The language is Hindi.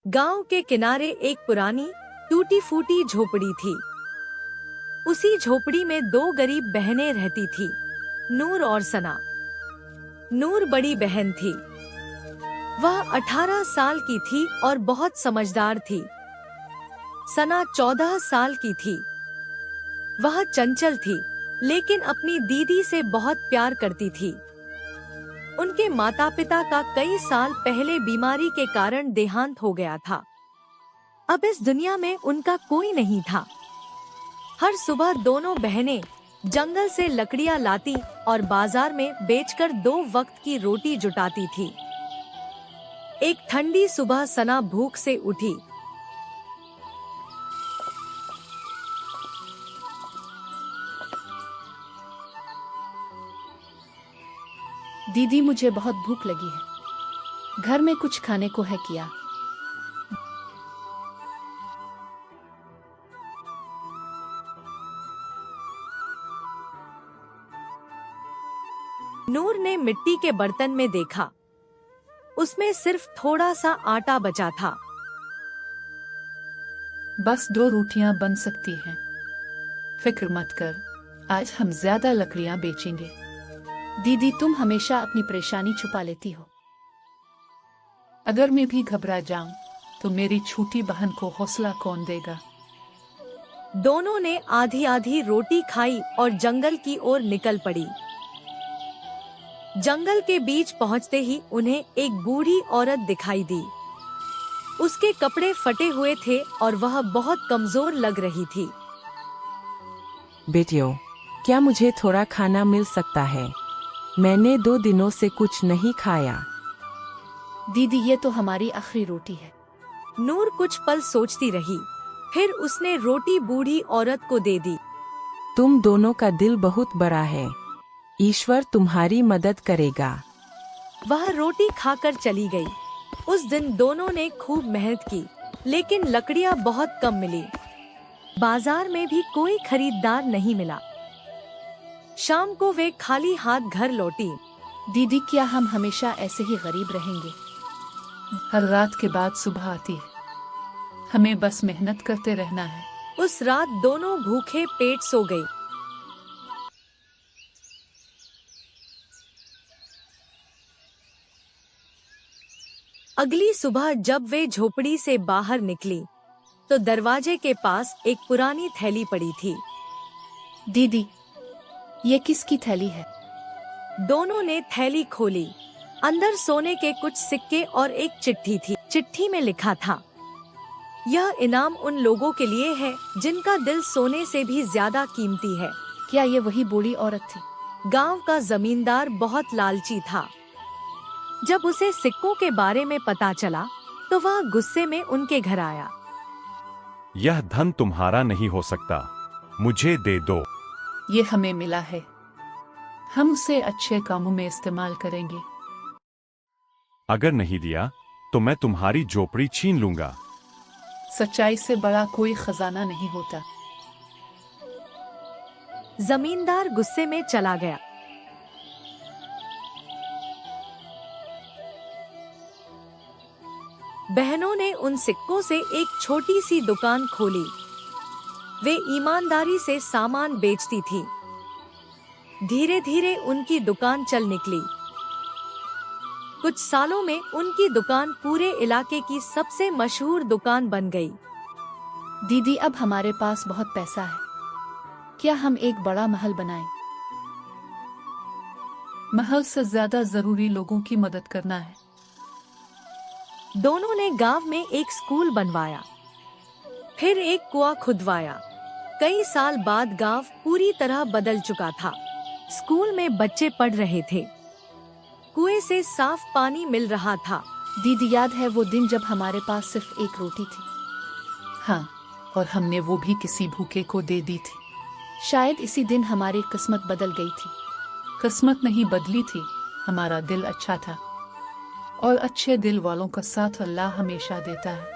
गांव के किनारे एक पुरानी टूटी फूटी झोपड़ी थी। उसी झोपड़ी में दो गरीब बहनें रहती थी, नूर और सना। नूर बड़ी बहन थी। वह 18 साल की थी और बहुत समझदार थी। सना 14 साल की थी। वह चंचल थी, लेकिन अपनी दीदी से बहुत प्यार करती थी। उनके माता पिता का कई साल पहले बीमारी के कारण देहांत हो गया था। अब इस दुनिया में उनका कोई नहीं था। हर सुबह दोनों बहनें जंगल से लकड़ियां लाती और बाजार में बेचकर 2 वक्त की रोटी जुटाती थी। एक ठंडी सुबह सना भूख से उठी। दीदी, मुझे बहुत भूख लगी है। घर में कुछ खाने को है क्या? नूर ने मिट्टी के बर्तन में देखा। उसमें सिर्फ थोड़ा सा आटा बचा था। बस 2 रोटियां बन सकती हैं। फिक्र मत कर, आज हम ज्यादा लकड़ियां बेचेंगे। दीदी, तुम हमेशा अपनी परेशानी छुपा लेती हो। अगर मैं भी घबरा जाऊं तो मेरी छोटी बहन को हौसला कौन देगा? दोनों ने आधी आधी रोटी खाई और जंगल की ओर निकल पड़ी। जंगल के बीच पहुंचते ही उन्हें एक बूढ़ी औरत दिखाई दी। उसके कपड़े फटे हुए थे और वह बहुत कमजोर लग रही थी। बेटियों, क्या मुझे थोड़ा खाना मिल सकता है? मैंने 2 दिनों से कुछ नहीं खाया। दीदी, ये तो हमारी आखिरी रोटी है। नूर कुछ पल सोचती रही, फिर उसने रोटी बूढ़ी औरत को दे दी। तुम दोनों का दिल बहुत बड़ा है। ईश्वर तुम्हारी मदद करेगा। वह रोटी खाकर चली गई। उस दिन दोनों ने खूब मेहनत की, लेकिन लकड़ियां बहुत कम मिली। बाजार में भी कोई खरीदार नहीं मिला। शाम को वे खाली हाथ घर लौटी। दीदी, क्या हम हमेशा ऐसे ही गरीब रहेंगे? हर रात के बाद सुबह आती है। हमें बस मेहनत करते रहना है। उस रात दोनों भूखे पेट सो गई। अगली सुबह जब वे झोपड़ी से बाहर निकली, तो दरवाजे के पास एक पुरानी थैली पड़ी थी। दीदी, ये किसकी थैली है? दोनों ने थैली खोली। अंदर सोने के कुछ सिक्के और एक चिट्ठी थी। चिट्ठी में लिखा था, यह इनाम उन लोगों के लिए है जिनका दिल सोने से भी ज्यादा कीमती है। क्या ये वही बूढ़ी औरत थी? गांव का जमींदार बहुत लालची था। जब उसे सिक्कों के बारे में पता चला, तो वह गुस्से में उनके घर आया। यह धन तुम्हारा नहीं हो सकता, मुझे दे दो। ये हमें मिला है, हम उसे अच्छे कामों में इस्तेमाल करेंगे। अगर नहीं दिया तो मैं तुम्हारी झोपड़ी छीन लूंगा। सच्चाई से बड़ा कोई खजाना नहीं होता। जमींदार गुस्से में चला गया। बहनों ने उन सिक्कों से एक छोटी सी दुकान खोली। वे ईमानदारी से सामान बेचती थी। धीरे धीरे उनकी दुकान चल निकली। कुछ सालों में उनकी दुकान पूरे इलाके की सबसे मशहूर दुकान बन गई। दीदी, अब हमारे पास बहुत पैसा है। क्या हम एक बड़ा महल बनाएं? महल से ज्यादा जरूरी लोगों की मदद करना है। दोनों ने गांव में एक स्कूल बनवाया, फिर एक कुआं खुदवाया। कई साल बाद गांव पूरी तरह बदल चुका था। स्कूल में बच्चे पढ़ रहे थे। कुएं से साफ पानी मिल रहा था। दीदी, याद है वो दिन जब हमारे पास सिर्फ एक रोटी थी? हाँ, और हमने वो भी किसी भूखे को दे दी थी। शायद इसी दिन हमारी किस्मत बदल गई थी। किस्मत नहीं बदली थी, हमारा दिल अच्छा था। और अच्छे दिल वालों का साथ अल्लाह हमेशा देता है।